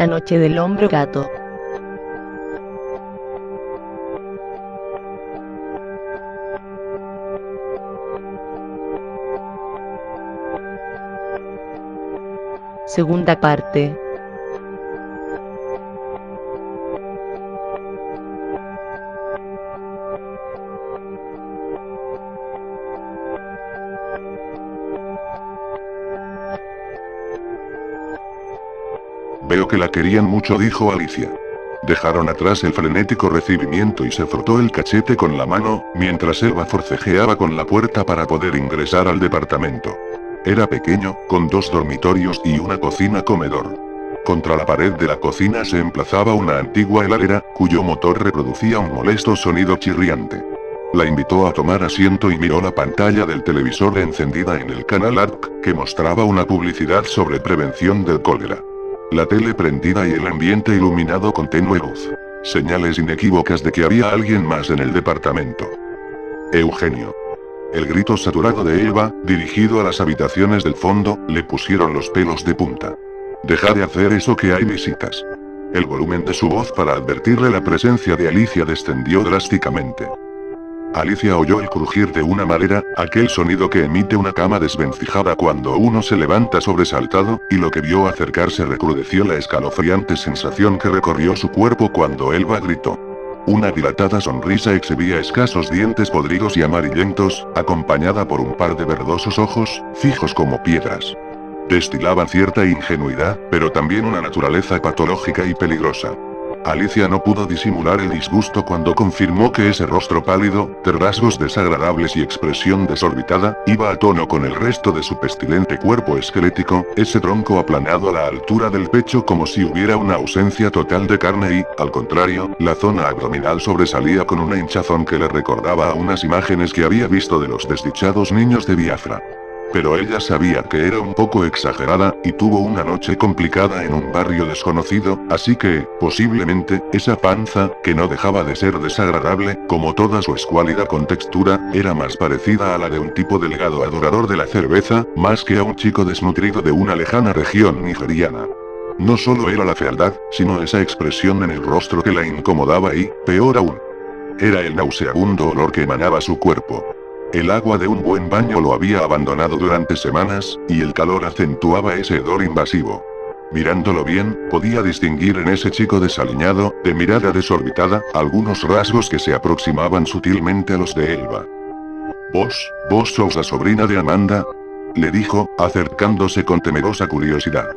La noche del hombre gato. Segunda parte. Veo que la querían mucho, dijo Alicia. Dejaron atrás el frenético recibimiento y se frotó el cachete con la mano, mientras Elba forcejeaba con la puerta para poder ingresar al departamento. Era pequeño, con 2 dormitorios y una cocina-comedor. Contra la pared de la cocina se emplazaba una antigua heladera, cuyo motor reproducía un molesto sonido chirriante. La invitó a tomar asiento y miró la pantalla del televisor encendida en el canal ARC, que mostraba una publicidad sobre prevención del cólera. La tele prendida y el ambiente iluminado con tenue luz. Señales inequívocas de que había alguien más en el departamento. Eugenio. El grito saturado de Elba, dirigido a las habitaciones del fondo, le pusieron los pelos de punta. Deja de hacer eso, que hay visitas. El volumen de su voz para advertirle la presencia de Alicia descendió drásticamente. Alicia oyó el crujir de una madera, aquel sonido que emite una cama desvencijada cuando uno se levanta sobresaltado, y lo que vio acercarse recrudeció la escalofriante sensación que recorrió su cuerpo cuando Elba gritó. Una dilatada sonrisa exhibía escasos dientes podridos y amarillentos, acompañada por un par de verdosos ojos, fijos como piedras. Destilaban cierta ingenuidad, pero también una naturaleza patológica y peligrosa. Alicia no pudo disimular el disgusto cuando confirmó que ese rostro pálido, de rasgos desagradables y expresión desorbitada, iba a tono con el resto de su pestilente cuerpo esquelético, ese tronco aplanado a la altura del pecho como si hubiera una ausencia total de carne y, al contrario, la zona abdominal sobresalía con una hinchazón que le recordaba a unas imágenes que había visto de los desdichados niños de Biafra. Pero ella sabía que era un poco exagerada, y tuvo una noche complicada en un barrio desconocido, así que, posiblemente, esa panza, que no dejaba de ser desagradable, como toda su escuálida contextura, era más parecida a la de un tipo delgado adorador de la cerveza, más que a un chico desnutrido de una lejana región nigeriana. No solo era la fealdad, sino esa expresión en el rostro que la incomodaba y, peor aún, era el nauseabundo olor que emanaba su cuerpo. El agua de un buen baño lo había abandonado durante semanas, y el calor acentuaba ese hedor invasivo. Mirándolo bien, podía distinguir en ese chico desaliñado, de mirada desorbitada, algunos rasgos que se aproximaban sutilmente a los de Elba. ¿Vos sos la sobrina de Amanda?, le dijo, acercándose con temerosa curiosidad.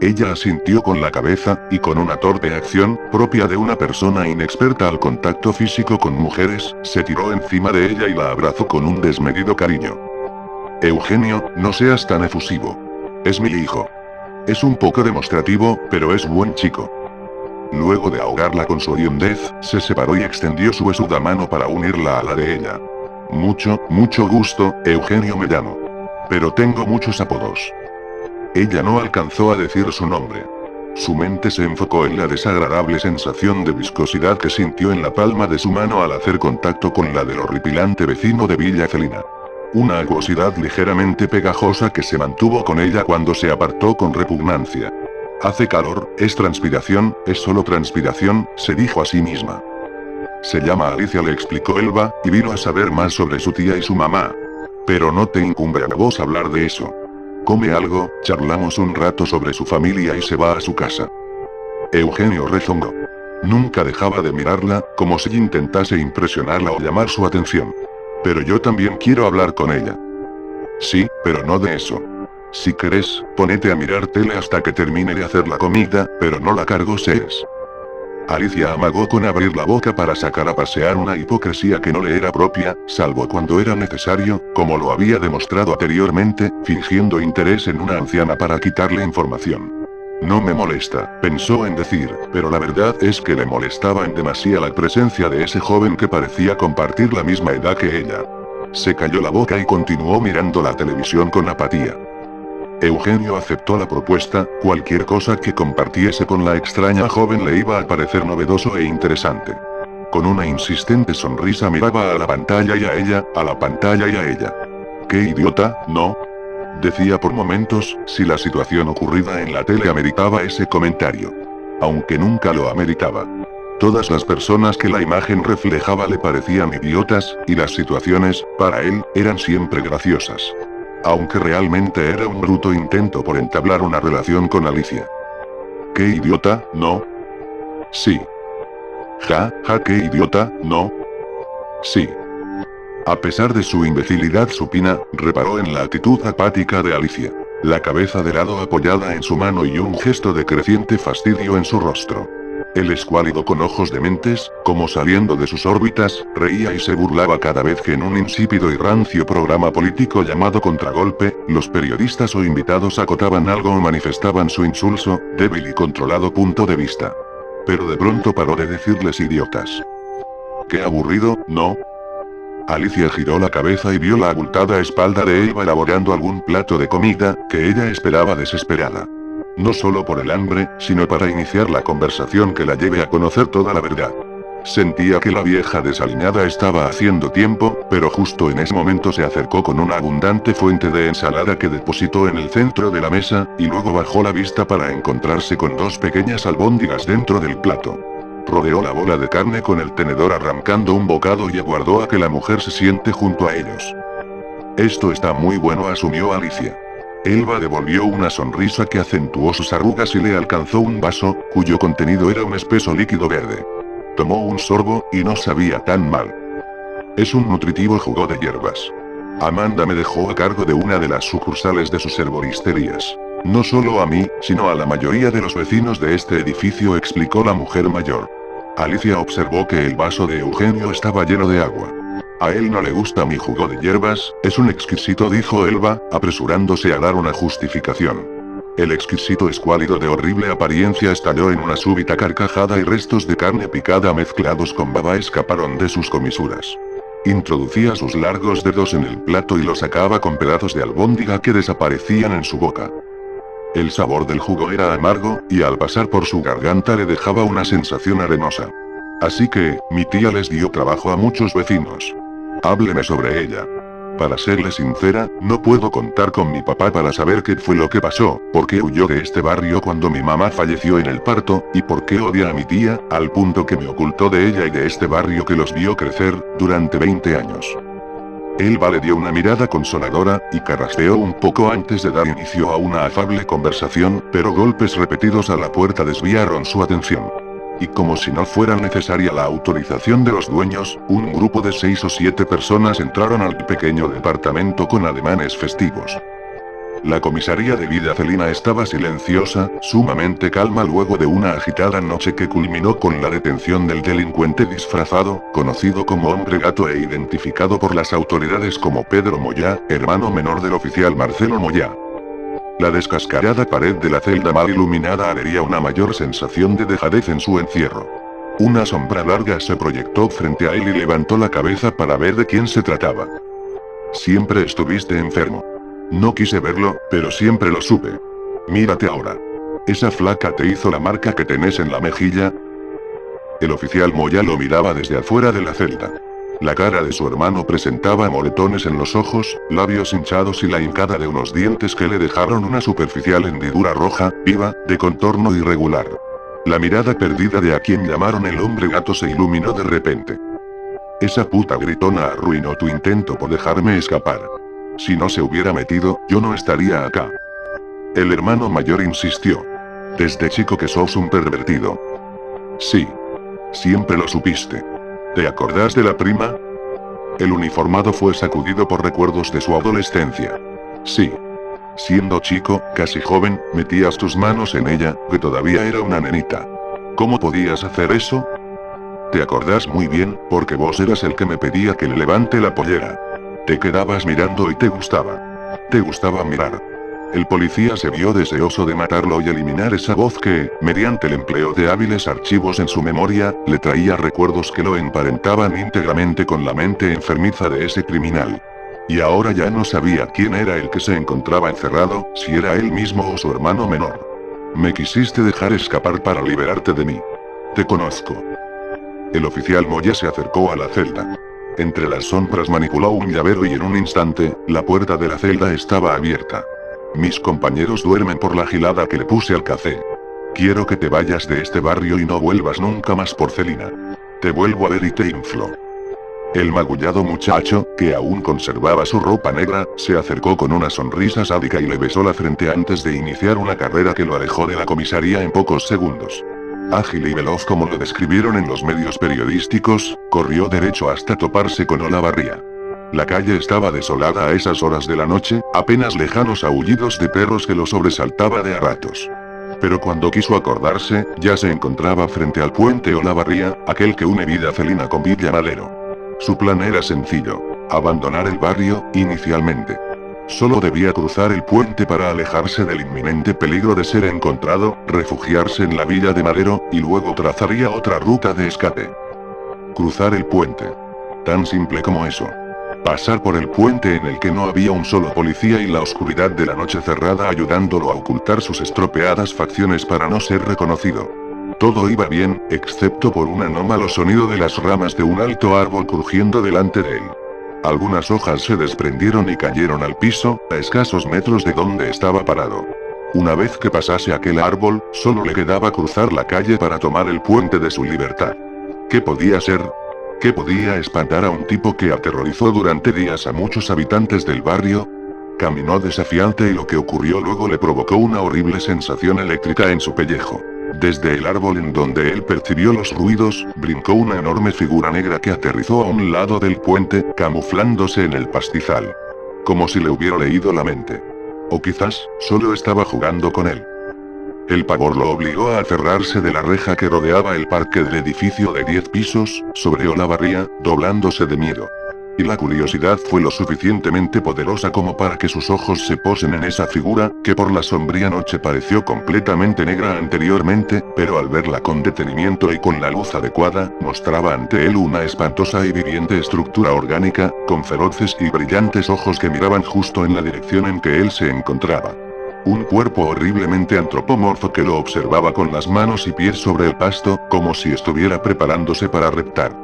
Ella asintió con la cabeza, y con una torpe acción, propia de una persona inexperta al contacto físico con mujeres, se tiró encima de ella y la abrazó con un desmedido cariño. Eugenio, no seas tan efusivo. Es mi hijo. Es un poco demostrativo, pero es buen chico. Luego de ahogarla con su hediondez, se separó y extendió su huesuda mano para unirla a la de ella. Mucho gusto, Eugenio me llamo. Pero tengo muchos apodos. Ella no alcanzó a decir su nombre. Su mente se enfocó en la desagradable sensación de viscosidad que sintió en la palma de su mano al hacer contacto con la del horripilante vecino de Villa Celina. Una acuosidad ligeramente pegajosa que se mantuvo con ella cuando se apartó con repugnancia. Hace calor, es transpiración, es solo transpiración, se dijo a sí misma. Se llama Alicia, le explicó Elba, y vino a saber más sobre su tía y su mamá. Pero no te incumbe a vos hablar de eso. Come algo, charlamos un rato sobre su familia y se va a su casa. Eugenio rezongó. Nunca dejaba de mirarla, como si intentase impresionarla o llamar su atención. Pero yo también quiero hablar con ella. Sí, pero no de eso. Si querés, ponete a mirar tele hasta que termine de hacer la comida, pero no la cargosees. Alicia amagó con abrir la boca para sacar a pasear una hipocresía que no le era propia, salvo cuando era necesario, como lo había demostrado anteriormente, fingiendo interés en una anciana para quitarle información. No me molesta, pensó en decir, pero la verdad es que le molestaba en demasía la presencia de ese joven que parecía compartir la misma edad que ella. Se cayó la boca y continuó mirando la televisión con apatía. Eugenio aceptó la propuesta, cualquier cosa que compartiese con la extraña joven le iba a parecer novedoso e interesante. Con una insistente sonrisa miraba a la pantalla y a ella, a la pantalla y a ella. ¡Qué idiota, no!, decía por momentos, si la situación ocurrida en la tele ameritaba ese comentario. aunque nunca lo ameritaba. Todas las personas que la imagen reflejaba le parecían idiotas, y las situaciones, para él, eran siempre graciosas. Aunque realmente era un bruto intento por entablar una relación con Alicia. ¿Qué idiota, no? Sí. Ja, qué idiota, ¿no? Sí. A pesar de su imbecilidad supina, reparó en la actitud apática de Alicia. La cabeza de lado apoyada en su mano y un gesto de creciente fastidio en su rostro. El escuálido con ojos dementes, como saliendo de sus órbitas, reía y se burlaba cada vez que en un insípido y rancio programa político llamado Contragolpe, los periodistas o invitados acotaban algo o manifestaban su insulso, débil y controlado punto de vista. Pero de pronto paró de decirles idiotas. Qué aburrido, ¿no? Alicia giró la cabeza y vio la abultada espalda de Eva elaborando algún plato de comida, que ella esperaba desesperada. No solo por el hambre, sino para iniciar la conversación que la lleve a conocer toda la verdad. Sentía que la vieja desaliñada estaba haciendo tiempo, pero justo en ese momento se acercó con una abundante fuente de ensalada que depositó en el centro de la mesa, y luego bajó la vista para encontrarse con dos pequeñas albóndigas dentro del plato. Rodeó la bola de carne con el tenedor arrancando un bocado y aguardó a que la mujer se siente junto a ellos. Esto está muy bueno, asumió Alicia. Elba devolvió una sonrisa que acentuó sus arrugas y le alcanzó un vaso, cuyo contenido era un espeso líquido verde. Tomó un sorbo, y no sabía tan mal. Es un nutritivo jugo de hierbas. Amanda me dejó a cargo de una de las sucursales de sus herboristerías. No solo a mí, sino a la mayoría de los vecinos de este edificio, explicó la mujer mayor. Alicia observó que el vaso de Eugenio estaba lleno de agua. A él no le gusta mi jugo de hierbas, es un exquisito, dijo Elba, apresurándose a dar una justificación. El exquisito escuálido de horrible apariencia estalló en una súbita carcajada y restos de carne picada mezclados con baba escaparon de sus comisuras. Introducía sus largos dedos en el plato y los sacaba con pedazos de albóndiga que desaparecían en su boca. El sabor del jugo era amargo, y al pasar por su garganta le dejaba una sensación arenosa. Así que, mi tía les dio trabajo a muchos vecinos. Hábleme sobre ella. Para serle sincera, no puedo contar con mi papá para saber qué fue lo que pasó, por qué huyó de este barrio cuando mi mamá falleció en el parto, y por qué odia a mi tía, al punto que me ocultó de ella y de este barrio que los vio crecer, durante 20 años. Elba le dio una mirada consoladora, y carraspeó un poco antes de dar inicio a una afable conversación, pero golpes repetidos a la puerta desviaron su atención. Y como si no fuera necesaria la autorización de los dueños, un grupo de 6 o 7 personas entraron al pequeño departamento con ademanes festivos. La comisaría de vida felina estaba silenciosa, sumamente calma luego de una agitada noche que culminó con la detención del delincuente disfrazado, conocido como Hombre Gato e identificado por las autoridades como Pedro Moyá, hermano menor del oficial Marcelo Moyá. La descascarada pared de la celda mal iluminada haría una mayor sensación de dejadez en su encierro. Una sombra larga se proyectó frente a él y levantó la cabeza para ver de quién se trataba. Siempre estuviste enfermo. No quise verlo, pero siempre lo supe. Mírate ahora. ¿Esa flaca te hizo la marca que tenés en la mejilla? El oficial Moyá lo miraba desde afuera de la celda. La cara de su hermano presentaba moretones en los ojos, labios hinchados y la hincada de unos dientes que le dejaron una superficial hendidura roja, viva, de contorno irregular. La mirada perdida de a quien llamaron el Hombre Gato se iluminó de repente. Esa puta gritona arruinó tu intento por dejarme escapar. Si no se hubiera metido, yo no estaría acá. El hermano mayor insistió. Desde chico que sos un pervertido. Sí. Siempre lo supiste. ¿Te acordás de la prima? El uniformado fue sacudido por recuerdos de su adolescencia. Sí. Siendo chico, casi joven, metías tus manos en ella, que todavía era una nenita. ¿Cómo podías hacer eso? Te acordás muy bien, porque vos eras el que me pedía que le levante la pollera. Te quedabas mirando y te gustaba. Te gustaba mirar. El policía se vio deseoso de matarlo y eliminar esa voz que, mediante el empleo de hábiles archivos en su memoria, le traía recuerdos que lo emparentaban íntegramente con la mente enfermiza de ese criminal. Y ahora ya no sabía quién era el que se encontraba encerrado, si era él mismo o su hermano menor. Me quisiste dejar escapar para liberarte de mí. Te conozco. El oficial Moya se acercó a la celda. Entre las sombras manipuló un llavero y en un instante, la puerta de la celda estaba abierta. Mis compañeros duermen por la gilada que le puse al café. Quiero que te vayas de este barrio y no vuelvas nunca más, Porcelina. Te vuelvo a ver y te inflo. El magullado muchacho, que aún conservaba su ropa negra, se acercó con una sonrisa sádica y le besó la frente antes de iniciar una carrera que lo alejó de la comisaría en pocos segundos. Ágil y veloz como lo describieron en los medios periodísticos, corrió derecho hasta toparse con Olavarría. La calle estaba desolada a esas horas de la noche, apenas lejanos aullidos de perros que lo sobresaltaba de a ratos. Pero cuando quiso acordarse, ya se encontraba frente al puente Olavarría, aquel que une Vida Felina con Villa Madero. Su plan era sencillo: abandonar el barrio, inicialmente. Solo debía cruzar el puente para alejarse del inminente peligro de ser encontrado, refugiarse en la Villa de Madero, y luego trazaría otra ruta de escape. Cruzar el puente. Tan simple como eso. Pasar por el puente en el que no había un solo policía y la oscuridad de la noche cerrada ayudándolo a ocultar sus estropeadas facciones para no ser reconocido. Todo iba bien, excepto por un anómalo sonido de las ramas de un alto árbol crujiendo delante de él. Algunas hojas se desprendieron y cayeron al piso, a escasos metros de donde estaba parado. Una vez que pasase aquel árbol, solo le quedaba cruzar la calle para tomar el puente de su libertad. ¿Qué podía ser? ¿Qué podía espantar a un tipo que aterrorizó durante días a muchos habitantes del barrio? Caminó desafiante y lo que ocurrió luego le provocó una horrible sensación eléctrica en su pellejo. Desde el árbol en donde él percibió los ruidos, brincó una enorme figura negra que aterrizó a un lado del puente, camuflándose en el pastizal. Como si le hubiera leído la mente. O quizás, solo estaba jugando con él. El pavor lo obligó a aferrarse de la reja que rodeaba el parque del edificio de 10 pisos, sobre Olavarría, doblándose de miedo. Y la curiosidad fue lo suficientemente poderosa como para que sus ojos se posen en esa figura, que por la sombría noche pareció completamente negra anteriormente, pero al verla con detenimiento y con la luz adecuada, mostraba ante él una espantosa y viviente estructura orgánica, con feroces y brillantes ojos que miraban justo en la dirección en que él se encontraba. Un cuerpo horriblemente antropomorfo que lo observaba con las manos y pies sobre el pasto, como si estuviera preparándose para reptar.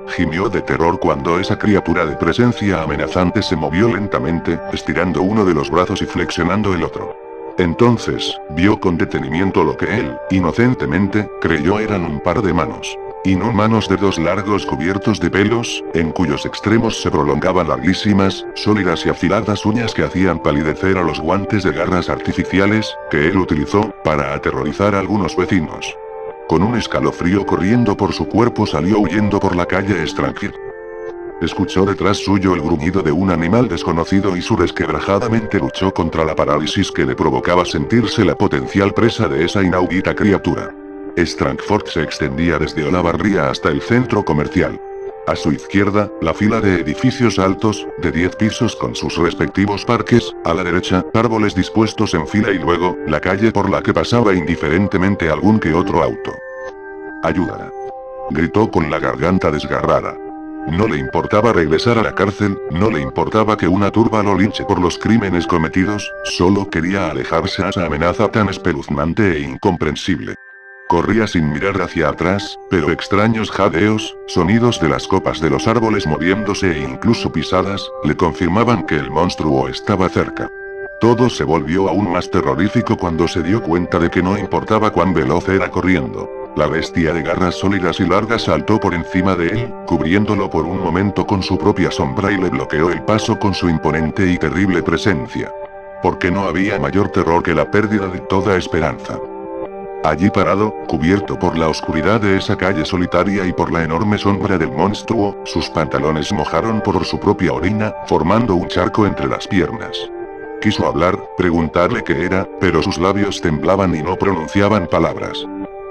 Gimió de terror cuando esa criatura de presencia amenazante se movió lentamente, estirando uno de los brazos y flexionando el otro. Entonces, vio con detenimiento lo que él, inocentemente, creyó eran un par de manos. Inhumanos dedos largos cubiertos de pelos, en cuyos extremos se prolongaban larguísimas, sólidas y afiladas uñas que hacían palidecer a los guantes de garras artificiales, que él utilizó, para aterrorizar a algunos vecinos. Con un escalofrío corriendo por su cuerpo salió huyendo por la calle Stranger. Escuchó detrás suyo el gruñido de un animal desconocido y su resquebrajada mente luchó contra la parálisis que le provocaba sentirse la potencial presa de esa inaudita criatura. Strangford se extendía desde Olavarría hasta el centro comercial. A su izquierda, la fila de edificios altos, de 10 pisos con sus respectivos parques, a la derecha, árboles dispuestos en fila y luego, la calle por la que pasaba indiferentemente algún que otro auto. «Ayuda», gritó con la garganta desgarrada. No le importaba regresar a la cárcel, no le importaba que una turba lo linche por los crímenes cometidos, solo quería alejarse a esa amenaza tan espeluznante e incomprensible. Corría sin mirar hacia atrás, pero extraños jadeos, sonidos de las copas de los árboles moviéndose e incluso pisadas, le confirmaban que el monstruo estaba cerca. Todo se volvió aún más terrorífico cuando se dio cuenta de que no importaba cuán veloz era corriendo. La bestia de garras sólidas y largas saltó por encima de él, cubriéndolo por un momento con su propia sombra y le bloqueó el paso con su imponente y terrible presencia. Porque no había mayor terror que la pérdida de toda esperanza. Allí parado, cubierto por la oscuridad de esa calle solitaria y por la enorme sombra del monstruo, sus pantalones mojaron por su propia orina, formando un charco entre las piernas. Quiso hablar, preguntarle qué era, pero sus labios temblaban y no pronunciaban palabras.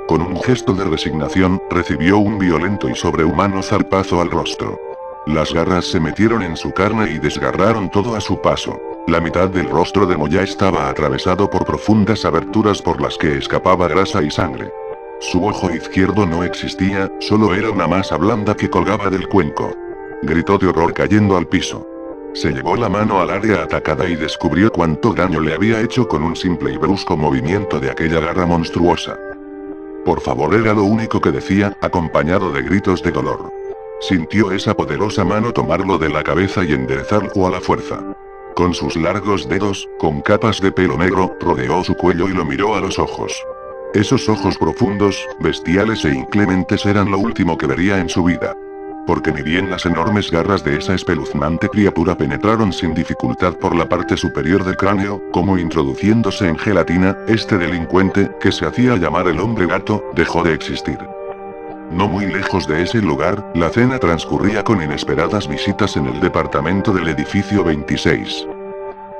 Con un gesto de resignación, recibió un violento y sobrehumano zarpazo al rostro. Las garras se metieron en su carne y desgarraron todo a su paso. La mitad del rostro de Moya estaba atravesado por profundas aberturas por las que escapaba grasa y sangre. Su ojo izquierdo no existía, solo era una masa blanda que colgaba del cuenco. Gritó de horror cayendo al piso. Se llevó la mano al área atacada y descubrió cuánto daño le había hecho con un simple y brusco movimiento de aquella garra monstruosa. Por favor, era lo único que decía, acompañado de gritos de dolor. Sintió esa poderosa mano tomarlo de la cabeza y enderezarlo a la fuerza. Con sus largos dedos, con capas de pelo negro, rodeó su cuello y lo miró a los ojos. Esos ojos profundos, bestiales e inclementes eran lo último que vería en su vida. Porque ni bien las enormes garras de esa espeluznante criatura penetraron sin dificultad por la parte superior del cráneo, como introduciéndose en gelatina, este delincuente, que se hacía llamar el hombre gato, dejó de existir. No muy lejos de ese lugar, la cena transcurría con inesperadas visitas en el departamento del edificio 26.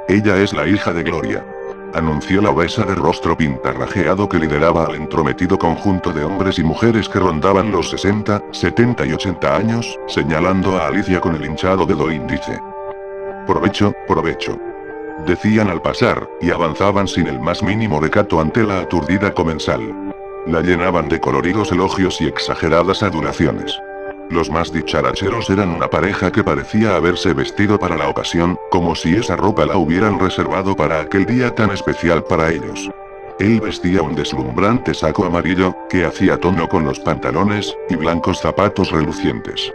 Ella es la hija de Gloria, anunció la obesa de rostro pintarrajeado que lideraba al entrometido conjunto de hombres y mujeres que rondaban los 60, 70 y 80 años, señalando a Alicia con el hinchado dedo índice. Provecho, provecho, decían al pasar, y avanzaban sin el más mínimo recato ante la aturdida comensal. La llenaban de coloridos elogios y exageradas adulaciones. Los más dicharacheros eran una pareja que parecía haberse vestido para la ocasión, como si esa ropa la hubieran reservado para aquel día tan especial para ellos. Él vestía un deslumbrante saco amarillo, que hacía tono con los pantalones, y blancos zapatos relucientes.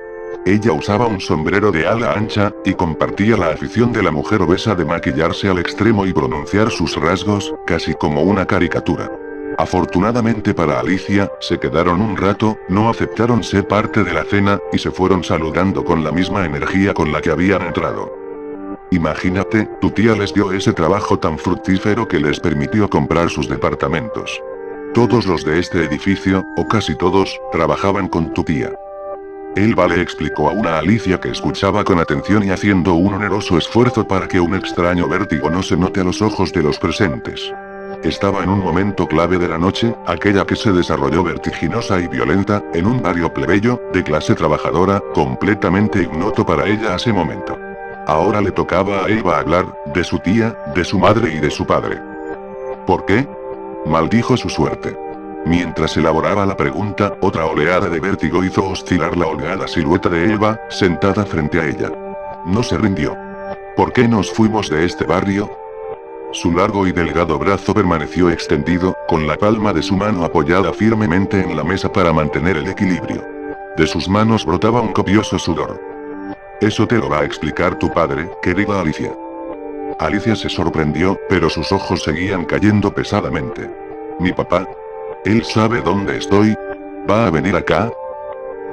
Ella usaba un sombrero de ala ancha, y compartía la afición de la mujer obesa de maquillarse al extremo y pronunciar sus rasgos, casi como una caricatura. Afortunadamente para Alicia, se quedaron un rato, no aceptaron ser parte de la cena, y se fueron saludando con la misma energía con la que habían entrado. Imagínate, tu tía les dio ese trabajo tan fructífero que les permitió comprar sus departamentos. Todos los de este edificio, o casi todos, trabajaban con tu tía. Él le explicó a una Alicia que escuchaba con atención y haciendo un oneroso esfuerzo para que un extraño vértigo no se note a los ojos de los presentes. Estaba en un momento clave de la noche, aquella que se desarrolló vertiginosa y violenta, en un barrio plebeyo, de clase trabajadora, completamente ignoto para ella a ese momento. Ahora le tocaba a Eva hablar, de su tía, de su madre y de su padre. ¿Por qué? Maldijo su suerte. Mientras elaboraba la pregunta, otra oleada de vértigo hizo oscilar la holgada silueta de Eva, sentada frente a ella. No se rindió. ¿Por qué nos fuimos de este barrio? Su largo y delgado brazo permaneció extendido, con la palma de su mano apoyada firmemente en la mesa para mantener el equilibrio. De sus manos brotaba un copioso sudor. Eso te lo va a explicar tu padre, querida Alicia. Alicia se sorprendió, pero sus ojos seguían cayendo pesadamente. ¿Mi papá? ¿Él sabe dónde estoy? ¿Va a venir acá?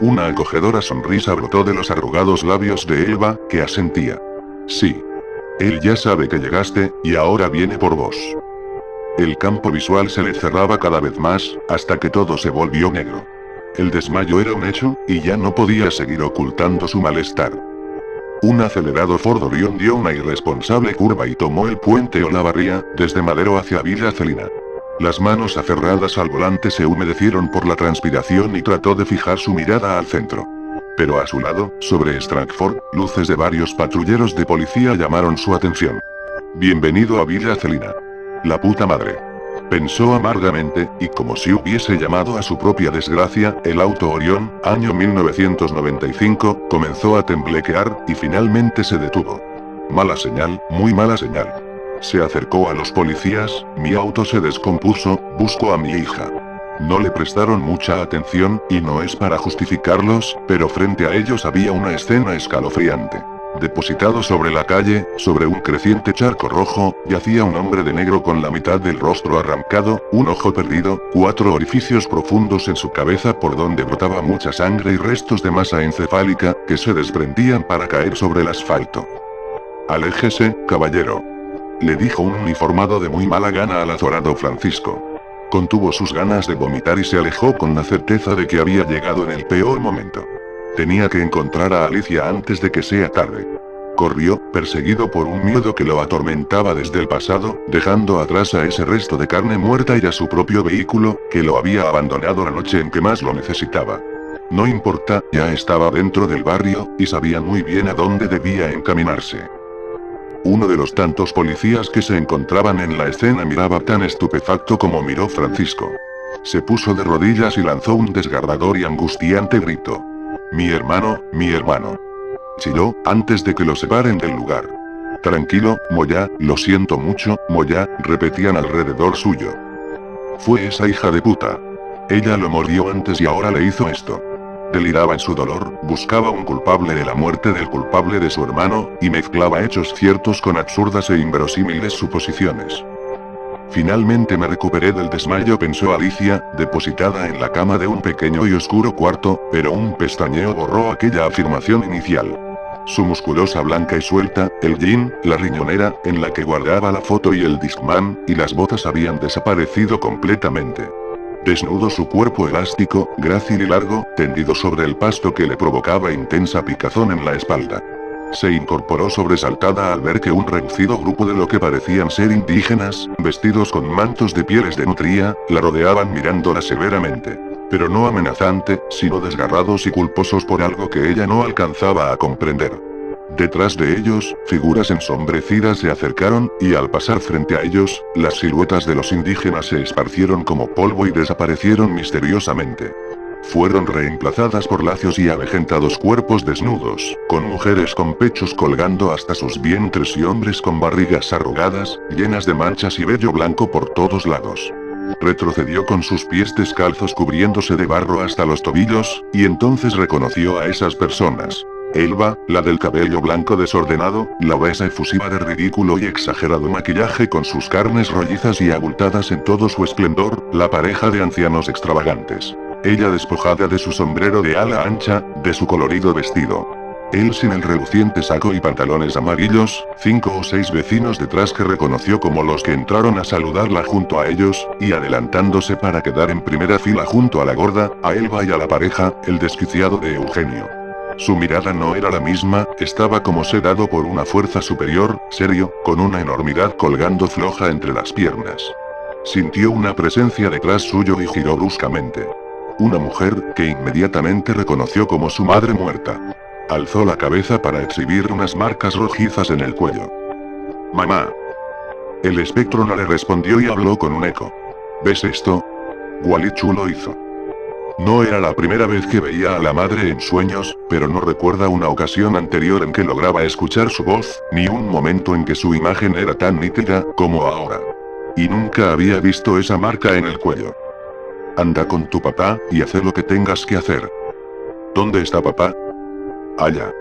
Una acogedora sonrisa brotó de los arrugados labios de Eva, que asentía. Sí. Él ya sabe que llegaste, y ahora viene por vos. El campo visual se le cerraba cada vez más, hasta que todo se volvió negro. El desmayo era un hecho, y ya no podía seguir ocultando su malestar. Un acelerado Ford Orion dio una irresponsable curva y tomó el puente Olavarría, desde Madero hacia Villa Celina. Las manos aferradas al volante se humedecieron por la transpiración y trató de fijar su mirada al centro. Pero a su lado, sobre Stratford, luces de varios patrulleros de policía llamaron su atención. Bienvenido a Villa Celina. La puta madre. Pensó amargamente, y como si hubiese llamado a su propia desgracia, el auto Orión, año 1995, comenzó a temblequear, y finalmente se detuvo. Mala señal, muy mala señal. Se acercó a los policías, mi auto se descompuso, busco a mi hija. No le prestaron mucha atención, y no es para justificarlos, pero frente a ellos había una escena escalofriante. Depositado sobre la calle, sobre un creciente charco rojo, yacía un hombre de negro con la mitad del rostro arrancado, un ojo perdido, 4 orificios profundos en su cabeza por donde brotaba mucha sangre y restos de masa encefálica, que se desprendían para caer sobre el asfalto. Aléjese, caballero. Le dijo un uniformado de muy mala gana al azorado Francisco. Contuvo sus ganas de vomitar y se alejó con la certeza de que había llegado en el peor momento. Tenía que encontrar a Alicia antes de que sea tarde. Corrió, perseguido por un miedo que lo atormentaba desde el pasado, dejando atrás a ese resto de carne muerta y a su propio vehículo, que lo había abandonado la noche en que más lo necesitaba. No importa, ya estaba dentro del barrio, y sabía muy bien a dónde debía encaminarse. Uno de los tantos policías que se encontraban en la escena miraba tan estupefacto como miró Francisco. Se puso de rodillas y lanzó un desgarrador y angustiante grito. Mi hermano, chilló, antes de que lo separen del lugar. Tranquilo, Moya, lo siento mucho, Moya, repetían alrededor suyo. Fue esa hija de puta. Ella lo mordió antes y ahora le hizo esto. Deliraba en su dolor, buscaba un culpable de la muerte del culpable de su hermano, y mezclaba hechos ciertos con absurdas e inverosímiles suposiciones. Finalmente me recuperé del desmayo, pensó Alicia, depositada en la cama de un pequeño y oscuro cuarto, pero un pestañeo borró aquella afirmación inicial. Su musculosa blanca y suelta, el jean, la riñonera, en la que guardaba la foto y el Discman, y las botas habían desaparecido completamente. Desnudo su cuerpo elástico, grácil y largo, tendido sobre el pasto que le provocaba intensa picazón en la espalda. Se incorporó sobresaltada al ver que un reducido grupo de lo que parecían ser indígenas, vestidos con mantos de pieles de nutria, la rodeaban mirándola severamente. Pero no amenazante, sino desgarrados y culposos por algo que ella no alcanzaba a comprender. Detrás de ellos, figuras ensombrecidas se acercaron, y al pasar frente a ellos, las siluetas de los indígenas se esparcieron como polvo y desaparecieron misteriosamente. Fueron reemplazadas por lacios y avejentados cuerpos desnudos, con mujeres con pechos colgando hasta sus vientres y hombres con barrigas arrugadas, llenas de manchas y vello blanco por todos lados. Retrocedió con sus pies descalzos cubriéndose de barro hasta los tobillos, y entonces reconoció a esas personas. Elba, la del cabello blanco desordenado, la obesa efusiva de ridículo y exagerado maquillaje con sus carnes rollizas y abultadas en todo su esplendor, la pareja de ancianos extravagantes. Ella despojada de su sombrero de ala ancha, de su colorido vestido. Él sin el reluciente saco y pantalones amarillos, 5 o 6 vecinos detrás que reconoció como los que entraron a saludarla junto a ellos, y adelantándose para quedar en primera fila junto a la gorda, a Elba y a la pareja, el desquiciado de Eugenio. Su mirada no era la misma, estaba como sedado por una fuerza superior, serio, con una enormidad colgando floja entre las piernas. Sintió una presencia detrás suyo y giró bruscamente. Una mujer, que inmediatamente reconoció como su madre muerta. Alzó la cabeza para exhibir unas marcas rojizas en el cuello. «Mamá». El espectro no le respondió y habló con un eco. «¿Ves esto?» Gualichu lo hizo. No era la primera vez que veía a la madre en sueños, pero no recuerda una ocasión anterior en que lograba escuchar su voz, ni un momento en que su imagen era tan nítida como ahora. Y nunca había visto esa marca en el cuello. «Anda con tu papá, y haz lo que tengas que hacer». «¿Dónde está papá?» «Allá».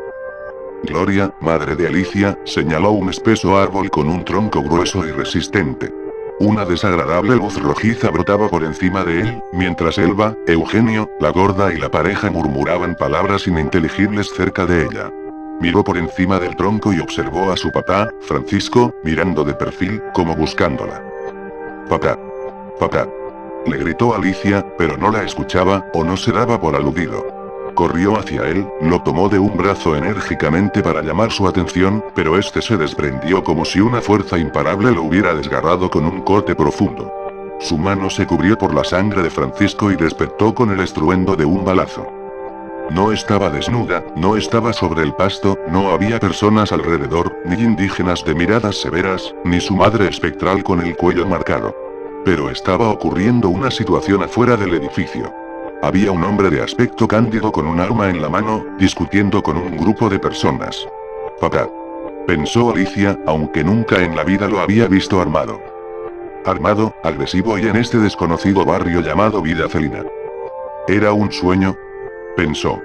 Gloria, madre de Alicia, señaló un espeso árbol con un tronco grueso y resistente. Una desagradable luz rojiza brotaba por encima de él, mientras Elba, Eugenio, la gorda y la pareja murmuraban palabras ininteligibles cerca de ella. Miró por encima del tronco y observó a su papá, Francisco, mirando de perfil, como buscándola. «Papá. Papá». Le gritó Alicia, pero no la escuchaba, o no se daba por aludido. Corrió hacia él, lo tomó de un brazo enérgicamente para llamar su atención, pero este se desprendió como si una fuerza imparable lo hubiera desgarrado con un corte profundo. Su mano se cubrió por la sangre de Francisco y despertó con el estruendo de un balazo. No estaba desnuda, no estaba sobre el pasto, no había personas alrededor, ni indígenas de miradas severas, ni su madre espectral con el cuello marcado. Pero estaba ocurriendo una situación afuera del edificio. Había un hombre de aspecto cándido con un arma en la mano, discutiendo con un grupo de personas. «Papá», pensó Alicia, aunque nunca en la vida lo había visto armado. Armado, agresivo y en este desconocido barrio llamado Vida Felina. ¿Era un sueño?, pensó.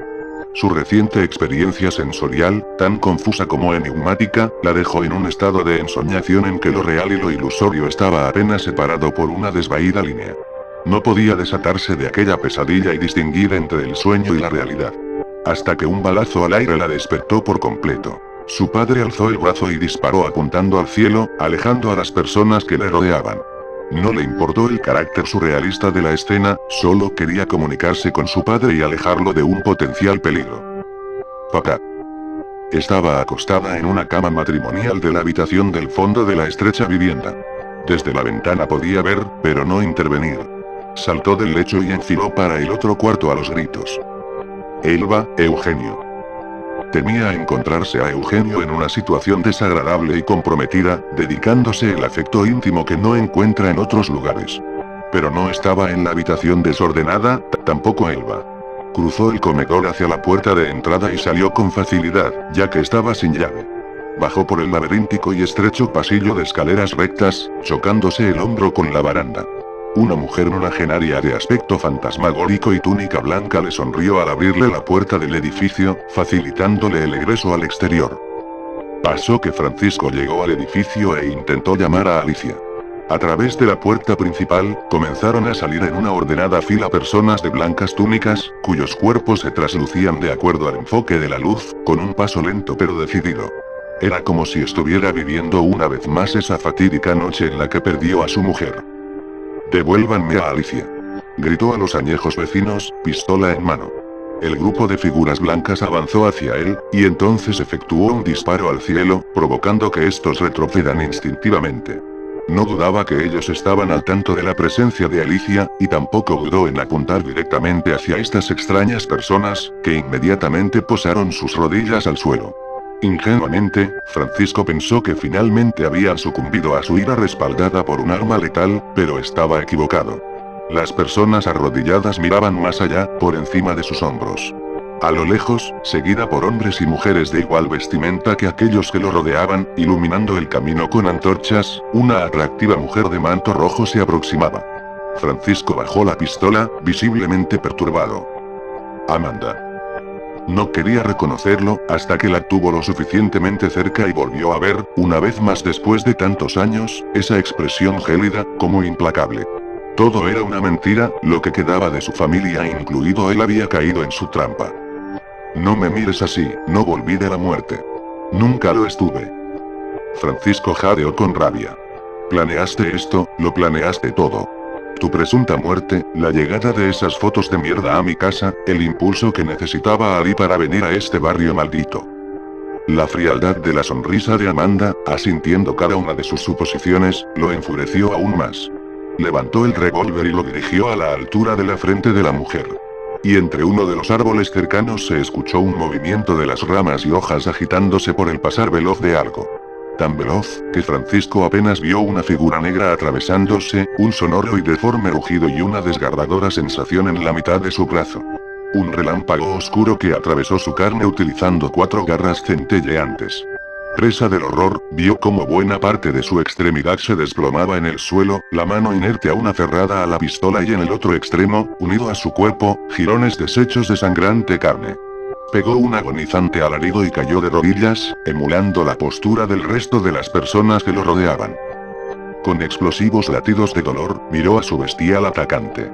Su reciente experiencia sensorial, tan confusa como enigmática, la dejó en un estado de ensoñación en que lo real y lo ilusorio estaba apenas separado por una desvaída línea. No podía desatarse de aquella pesadilla y distinguir entre el sueño y la realidad. Hasta que un balazo al aire la despertó por completo. Su padre alzó el brazo y disparó apuntando al cielo, alejando a las personas que le rodeaban. No le importó el carácter surrealista de la escena, solo quería comunicarse con su padre y alejarlo de un potencial peligro. Papá. Estaba acostada en una cama matrimonial de la habitación del fondo de la estrecha vivienda. Desde la ventana podía ver, pero no intervenir. Saltó del lecho y enfiló para el otro cuarto a los gritos. Elba, Eugenio. Temía encontrarse a Eugenio en una situación desagradable y comprometida, dedicándose el afecto íntimo que no encuentra en otros lugares. Pero no estaba en la habitación desordenada, tampoco Elba. Cruzó el comedor hacia la puerta de entrada y salió con facilidad, ya que estaba sin llave. Bajó por el laberíntico y estrecho pasillo de escaleras rectas, chocándose el hombro con la baranda. Una mujer nonagenaria de aspecto fantasmagórico y túnica blanca le sonrió al abrirle la puerta del edificio, facilitándole el egreso al exterior. Pasó que Francisco llegó al edificio e intentó llamar a Alicia. A través de la puerta principal, comenzaron a salir en una ordenada fila personas de blancas túnicas, cuyos cuerpos se traslucían de acuerdo al enfoque de la luz, con un paso lento pero decidido. Era como si estuviera viviendo una vez más esa fatídica noche en la que perdió a su mujer. «Devuélvanme a Alicia», gritó a los añejos vecinos, pistola en mano. El grupo de figuras blancas avanzó hacia él, y entonces efectuó un disparo al cielo, provocando que estos retrocedan instintivamente. No dudaba que ellos estaban al tanto de la presencia de Alicia, y tampoco dudó en apuntar directamente hacia estas extrañas personas, que inmediatamente posaron sus rodillas al suelo. Ingenuamente, Francisco pensó que finalmente habían sucumbido a su ira respaldada por un arma letal, pero estaba equivocado. Las personas arrodilladas miraban más allá, por encima de sus hombros. A lo lejos, seguida por hombres y mujeres de igual vestimenta que aquellos que lo rodeaban, iluminando el camino con antorchas, una atractiva mujer de manto rojo se aproximaba. Francisco bajó la pistola, visiblemente perturbado. Amanda. No quería reconocerlo, hasta que la tuvo lo suficientemente cerca y volvió a ver, una vez más después de tantos años, esa expresión gélida, como implacable. Todo era una mentira, lo que quedaba de su familia incluido él había caído en su trampa. No me mires así, no volví de la muerte. Nunca lo estuve. Francisco jadeó con rabia. Planeaste esto, lo planeaste todo. Tu presunta muerte, la llegada de esas fotos de mierda a mi casa, el impulso que necesitaba Ali para venir a este barrio maldito. La frialdad de la sonrisa de Amanda, asintiendo cada una de sus suposiciones, lo enfureció aún más. Levantó el revólver y lo dirigió a la altura de la frente de la mujer. Y entre uno de los árboles cercanos se escuchó un movimiento de las ramas y hojas agitándose por el pasar veloz de algo. Tan veloz, que Francisco apenas vio una figura negra atravesándose, un sonoro y deforme rugido y una desgarradora sensación en la mitad de su brazo. Un relámpago oscuro que atravesó su carne utilizando 4 garras centelleantes. Presa del horror, vio cómo buena parte de su extremidad se desplomaba en el suelo, la mano inerte aún aferrada a la pistola y en el otro extremo, unido a su cuerpo, jirones deshechos de sangrante carne. Pegó un agonizante alarido y cayó de rodillas, emulando la postura del resto de las personas que lo rodeaban. Con explosivos latidos de dolor, miró a su bestial atacante.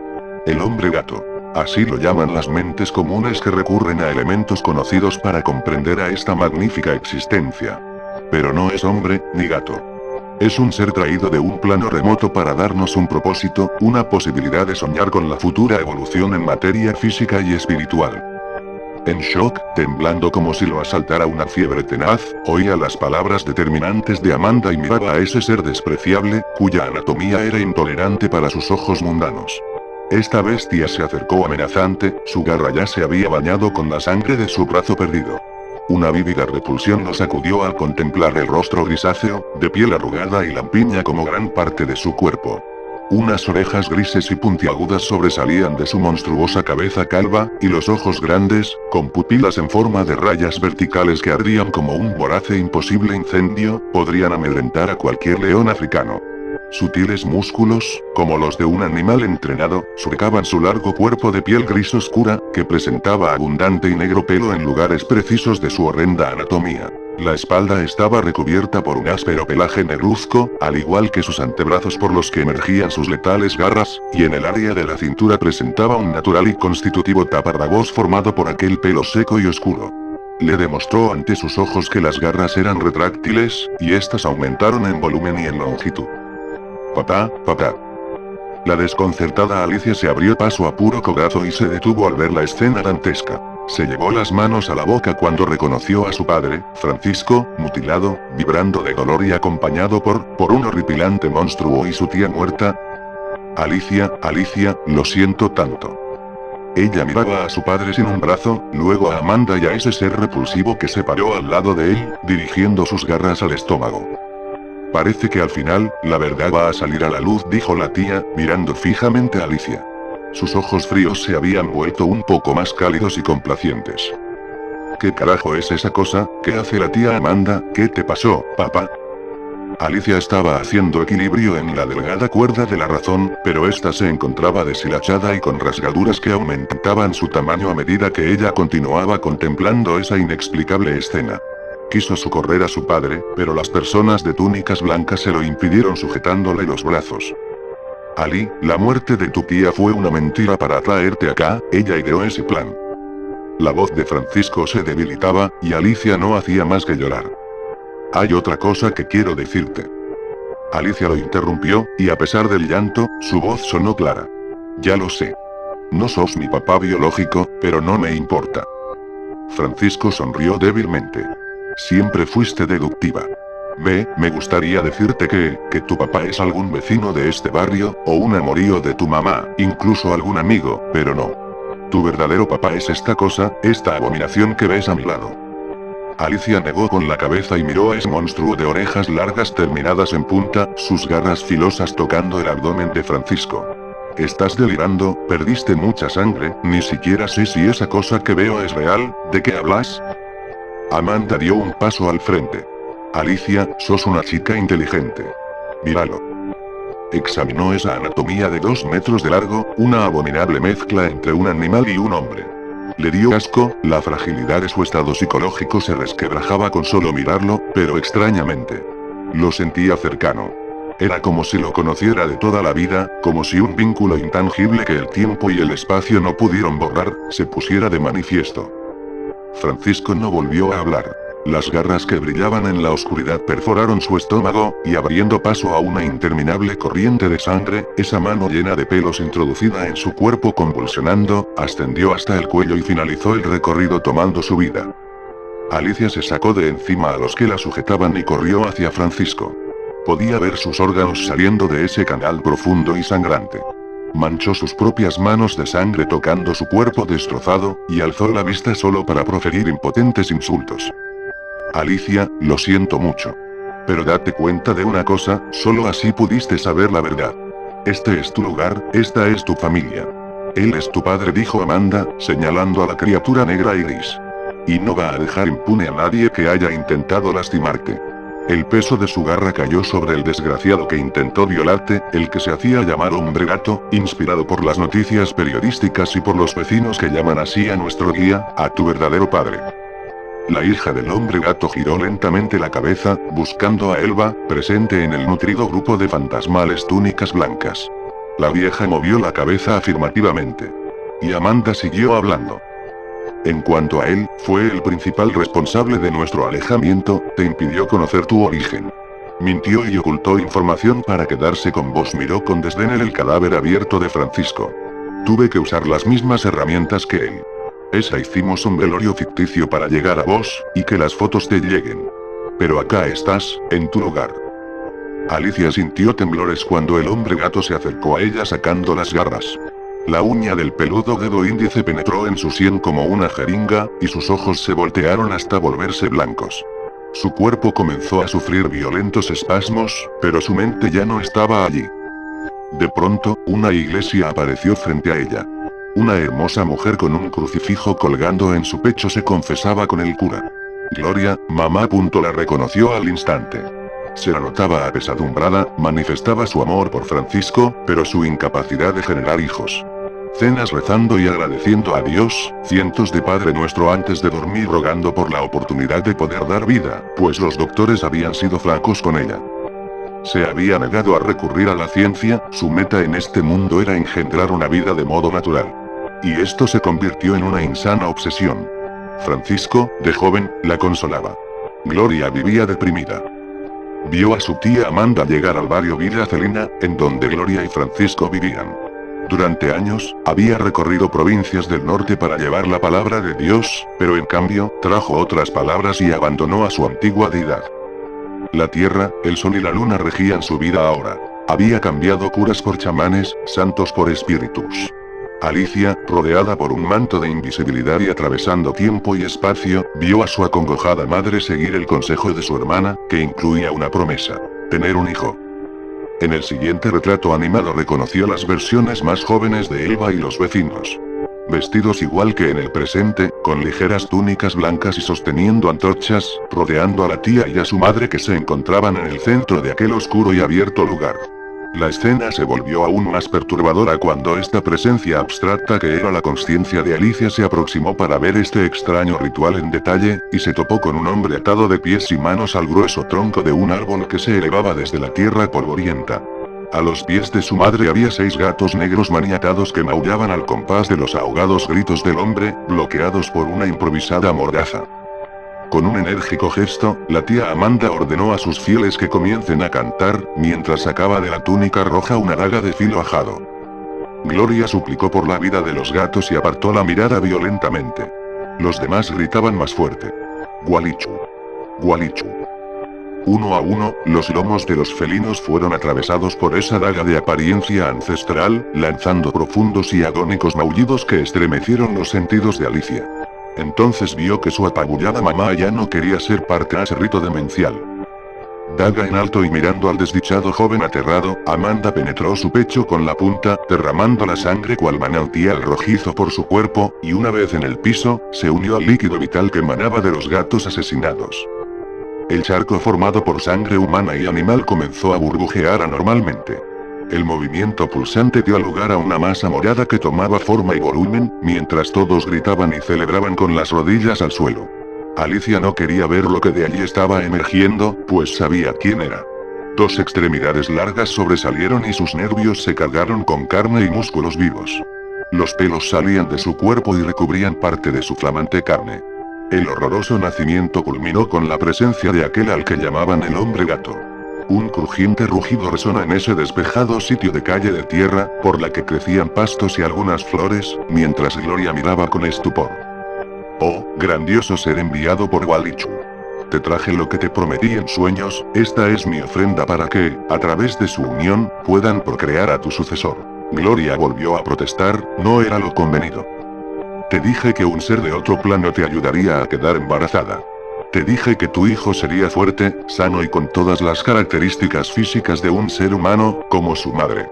El hombre gato. Así lo llaman las mentes comunes que recurren a elementos conocidos para comprender a esta magnífica existencia. Pero no es hombre, ni gato. Es un ser traído de un plano remoto para darnos un propósito, una posibilidad de soñar con la futura evolución en materia física y espiritual. En shock, temblando como si lo asaltara una fiebre tenaz, oía las palabras determinantes de Amanda y miraba a ese ser despreciable, cuya anatomía era intolerante para sus ojos mundanos. Esta bestia se acercó amenazante, su garra ya se había bañado con la sangre de su brazo perdido. Una vívida repulsión lo sacudió al contemplar el rostro grisáceo, de piel arrugada y lampiña como gran parte de su cuerpo. Unas orejas grises y puntiagudas sobresalían de su monstruosa cabeza calva, y los ojos grandes, con pupilas en forma de rayas verticales que ardían como un voraz e imposible incendio, podrían amedrentar a cualquier león africano. Sutiles músculos, como los de un animal entrenado, surcaban su largo cuerpo de piel gris oscura, que presentaba abundante y negro pelo en lugares precisos de su horrenda anatomía. La espalda estaba recubierta por un áspero pelaje negruzco, al igual que sus antebrazos por los que emergían sus letales garras, y en el área de la cintura presentaba un natural y constitutivo taparrabos formado por aquel pelo seco y oscuro. Le demostró ante sus ojos que las garras eran retráctiles, y éstas aumentaron en volumen y en longitud. «Papá, papá». La desconcertada Alicia se abrió paso a puro cogazo y se detuvo al ver la escena dantesca. Se llevó las manos a la boca cuando reconoció a su padre, Francisco, mutilado, vibrando de dolor y acompañado por un horripilante monstruo y su tía muerta. «Alicia, Alicia, lo siento tanto». Ella miraba a su padre sin un brazo, luego a Amanda y a ese ser repulsivo que se paró al lado de él, dirigiendo sus garras al estómago. «Parece que al final, la verdad va a salir a la luz», dijo la tía, mirando fijamente a Alicia. Sus ojos fríos se habían vuelto un poco más cálidos y complacientes. «¿Qué carajo es esa cosa? ¿Qué hace la tía Amanda? ¿Qué te pasó, papá?» Alicia estaba haciendo equilibrio en la delgada cuerda de la razón, pero ésta se encontraba deshilachada y con rasgaduras que aumentaban su tamaño a medida que ella continuaba contemplando esa inexplicable escena. quiso socorrer a su padre, pero las personas de túnicas blancas se lo impidieron sujetándole los brazos. Ali, la muerte de tu tía fue una mentira para traerte acá, ella ideó ese plan. La voz de Francisco se debilitaba, y Alicia no hacía más que llorar. Hay otra cosa que quiero decirte. Alicia lo interrumpió, y a pesar del llanto, su voz sonó clara. Ya lo sé. No sos mi papá biológico, pero no me importa. Francisco sonrió débilmente. Siempre fuiste deductiva. Ve, me gustaría decirte que tu papá es algún vecino de este barrio, o un amorío de tu mamá, incluso algún amigo, pero no. Tu verdadero papá es esta cosa, esta abominación que ves a mi lado. Alicia negó con la cabeza y miró a ese monstruo de orejas largas terminadas en punta, sus garras filosas tocando el abdomen de Francisco. Estás delirando, perdiste mucha sangre, ni siquiera sé si esa cosa que veo es real, ¿de qué hablas? Amanda dio un paso al frente. Alicia, sos una chica inteligente. Míralo. Examinó esa anatomía de 2 metros de largo, una abominable mezcla entre un animal y un hombre. Le dio asco, la fragilidad de su estado psicológico se resquebrajaba con solo mirarlo, pero extrañamente. Lo sentía cercano. Era como si lo conociera de toda la vida, como si un vínculo intangible que el tiempo y el espacio no pudieron borrar, se pusiera de manifiesto. Francisco no volvió a hablar. Las garras que brillaban en la oscuridad perforaron su estómago, y abriendo paso a una interminable corriente de sangre, esa mano llena de pelos introducida en su cuerpo convulsionando, ascendió hasta el cuello y finalizó el recorrido tomando su vida. Alicia se sacó de encima a los que la sujetaban y corrió hacia Francisco. Podía ver sus órganos saliendo de ese canal profundo y sangrante. Manchó sus propias manos de sangre tocando su cuerpo destrozado, y alzó la vista solo para proferir impotentes insultos. Alicia, lo siento mucho. Pero date cuenta de una cosa, solo así pudiste saber la verdad. Este es tu lugar, esta es tu familia. Él es tu padre, dijo Amanda, señalando a la criatura negra y gris. Y no va a dejar impune a nadie que haya intentado lastimarte. El peso de su garra cayó sobre el desgraciado que intentó violarte, el que se hacía llamar hombre gato, inspirado por las noticias periodísticas y por los vecinos que llaman así a nuestro guía, a tu verdadero padre. La hija del hombre gato giró lentamente la cabeza, buscando a Elba, presente en el nutrido grupo de fantasmales túnicas blancas. La vieja movió la cabeza afirmativamente. Y Amanda siguió hablando. En cuanto a él, fue el principal responsable de nuestro alejamiento, te impidió conocer tu origen. Mintió y ocultó información para quedarse con vos, miró con desdén el cadáver abierto de Francisco. Tuve que usar las mismas herramientas que él. Hicimos un velorio ficticio para llegar a vos, y que las fotos te lleguen. Pero acá estás, en tu lugar. Alicia sintió temblores cuando el hombre gato se acercó a ella sacando las garras. La uña del peludo dedo índice penetró en su sien como una jeringa, y sus ojos se voltearon hasta volverse blancos. Su cuerpo comenzó a sufrir violentos espasmos, pero su mente ya no estaba allí. De pronto, una iglesia apareció frente a ella. Una hermosa mujer con un crucifijo colgando en su pecho se confesaba con el cura. Gloria, mamá. La reconoció al instante. Se la notaba apesadumbrada, manifestaba su amor por Francisco, pero su incapacidad de generar hijos. Cenas rezando y agradeciendo a Dios, cientos de Padre Nuestro antes de dormir rogando por la oportunidad de poder dar vida, pues los doctores habían sido francos con ella. Se había negado a recurrir a la ciencia, su meta en este mundo era engendrar una vida de modo natural. Y esto se convirtió en una insana obsesión. Francisco, de joven, la consolaba. Gloria vivía deprimida. Vio a su tía Amanda llegar al barrio Villa Celina, en donde Gloria y Francisco vivían. Durante años, había recorrido provincias del norte para llevar la palabra de Dios, pero en cambio, trajo otras palabras y abandonó a su antigua deidad. La tierra, el sol y la luna regían su vida ahora. Había cambiado curas por chamanes, santos por espíritus. Alicia, rodeada por un manto de invisibilidad y atravesando tiempo y espacio, vio a su acongojada madre seguir el consejo de su hermana, que incluía una promesa: tener un hijo. En el siguiente retrato animado reconoció las versiones más jóvenes de Elba y los vecinos. Vestidos igual que en el presente, con ligeras túnicas blancas y sosteniendo antorchas, rodeando a la tía y a su madre que se encontraban en el centro de aquel oscuro y abierto lugar. La escena se volvió aún más perturbadora cuando esta presencia abstracta que era la consciencia de Alicia se aproximó para ver este extraño ritual en detalle, y se topó con un hombre atado de pies y manos al grueso tronco de un árbol que se elevaba desde la tierra polvorienta. A los pies de su madre había 6 gatos negros maniatados que maullaban al compás de los ahogados gritos del hombre, bloqueados por una improvisada mordaza. Con un enérgico gesto, la tía Amanda ordenó a sus fieles que comiencen a cantar, mientras sacaba de la túnica roja una daga de filo ajado. Gloria suplicó por la vida de los gatos y apartó la mirada violentamente. Los demás gritaban más fuerte. Gualichu. Gualichu. Uno a uno, los lomos de los felinos fueron atravesados por esa daga de apariencia ancestral, lanzando profundos y agónicos maullidos que estremecieron los sentidos de Alicia. Entonces vio que su apabullada mamá ya no quería ser parte de ese rito demencial. Daga en alto y mirando al desdichado joven aterrado, Amanda penetró su pecho con la punta, derramando la sangre cual manantial rojizo por su cuerpo, y una vez en el piso, se unió al líquido vital que emanaba de los gatos asesinados. El charco formado por sangre humana y animal comenzó a burbujear anormalmente. El movimiento pulsante dio lugar a una masa morada que tomaba forma y volumen, mientras todos gritaban y celebraban con las rodillas al suelo. Alicia no quería ver lo que de allí estaba emergiendo, pues sabía quién era. 2 extremidades largas sobresalieron y sus nervios se cargaron con carne y músculos vivos. Los pelos salían de su cuerpo y recubrían parte de su flamante carne. El horroroso nacimiento culminó con la presencia de aquel al que llamaban el hombre gato. Un crujiente rugido resonó en ese despejado sitio de calle de tierra, por la que crecían pastos y algunas flores, mientras Gloria miraba con estupor. Oh, grandioso ser enviado por Gualichu. Te traje lo que te prometí en sueños, esta es mi ofrenda para que, a través de su unión, puedan procrear a tu sucesor. Gloria volvió a protestar, no era lo convenido. Te dije que un ser de otro plano te ayudaría a quedar embarazada. Te dije que tu hijo sería fuerte, sano y con todas las características físicas de un ser humano, como su madre.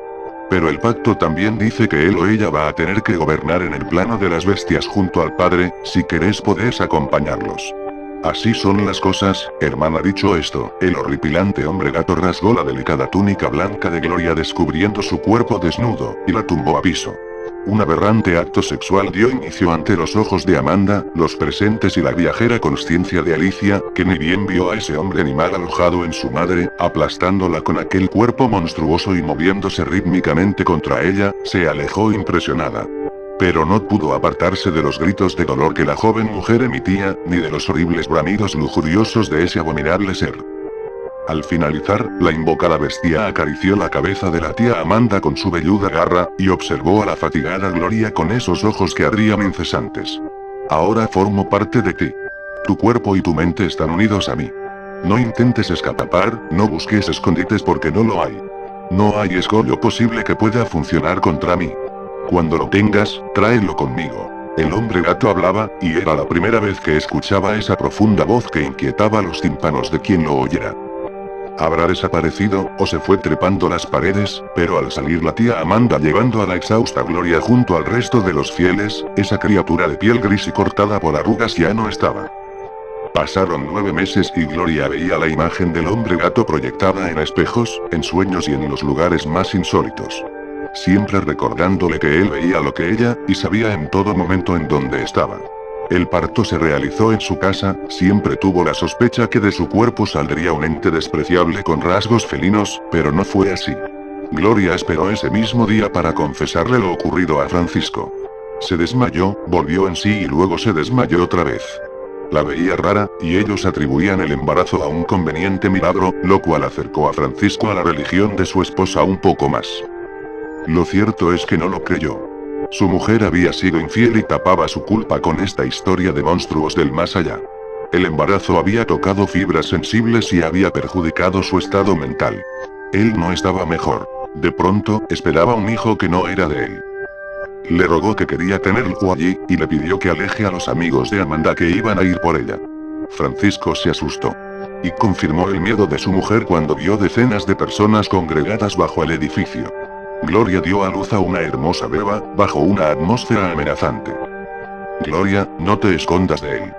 Pero el pacto también dice que él o ella va a tener que gobernar en el plano de las bestias junto al padre, si querés podés acompañarlos. Así son las cosas, hermana. Dicho esto, el horripilante hombre gato rasgó la delicada túnica blanca de Gloria descubriendo su cuerpo desnudo, y la tumbó a piso. Un aberrante acto sexual dio inicio ante los ojos de Amanda, los presentes y la viajera consciencia de Alicia, que ni bien vio a ese hombre animal alojado en su madre, aplastándola con aquel cuerpo monstruoso y moviéndose rítmicamente contra ella, se alejó impresionada. Pero no pudo apartarse de los gritos de dolor que la joven mujer emitía, ni de los horribles bramidos lujuriosos de ese abominable ser. Al finalizar, la invocada bestia acarició la cabeza de la tía Amanda con su velluda garra, y observó a la fatigada Gloria con esos ojos que ardían incesantes. Ahora formo parte de ti. Tu cuerpo y tu mente están unidos a mí. No intentes escapar, no busques escondites porque no lo hay. No hay escollo posible que pueda funcionar contra mí. Cuando lo tengas, tráelo conmigo. El hombre gato hablaba, y era la primera vez que escuchaba esa profunda voz que inquietaba los tímpanos de quien lo oyera. Habrá desaparecido, o se fue trepando las paredes, pero al salir la tía Amanda llevando a la exhausta Gloria junto al resto de los fieles, esa criatura de piel gris y cortada por arrugas ya no estaba. Pasaron 9 meses y Gloria veía la imagen del hombre gato proyectada en espejos, en sueños y en los lugares más insólitos. Siempre recordándole que él veía lo que ella, y sabía en todo momento en dónde estaba. El parto se realizó en su casa, siempre tuvo la sospecha que de su cuerpo saldría un ente despreciable con rasgos felinos, pero no fue así. Gloria esperó ese mismo día para confesarle lo ocurrido a Francisco. Se desmayó, volvió en sí y luego se desmayó otra vez. La veía rara, y ellos atribuían el embarazo a un conveniente milagro, lo cual acercó a Francisco a la religión de su esposa un poco más. Lo cierto es que no lo creyó. Su mujer había sido infiel y tapaba su culpa con esta historia de monstruos del más allá. El embarazo había tocado fibras sensibles y había perjudicado su estado mental. Él no estaba mejor. De pronto, esperaba un hijo que no era de él. Le rogó que quería tenerlo allí, y le pidió que aleje a los amigos de Amanda que iban a ir por ella. Francisco se asustó. Y confirmó el miedo de su mujer cuando vio decenas de personas congregadas bajo el edificio. Gloria dio a luz a una hermosa beba, bajo una atmósfera amenazante. Gloria, no te escondas de él.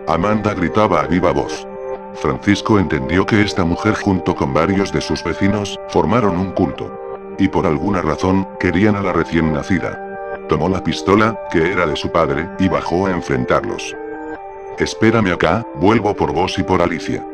Amanda gritaba a viva voz. Francisco entendió que esta mujer junto con varios de sus vecinos, formaron un culto. Y por alguna razón, querían a la recién nacida. Tomó la pistola, que era de su padre, y bajó a enfrentarlos. Espérame acá, vuelvo por vos y por Alicia.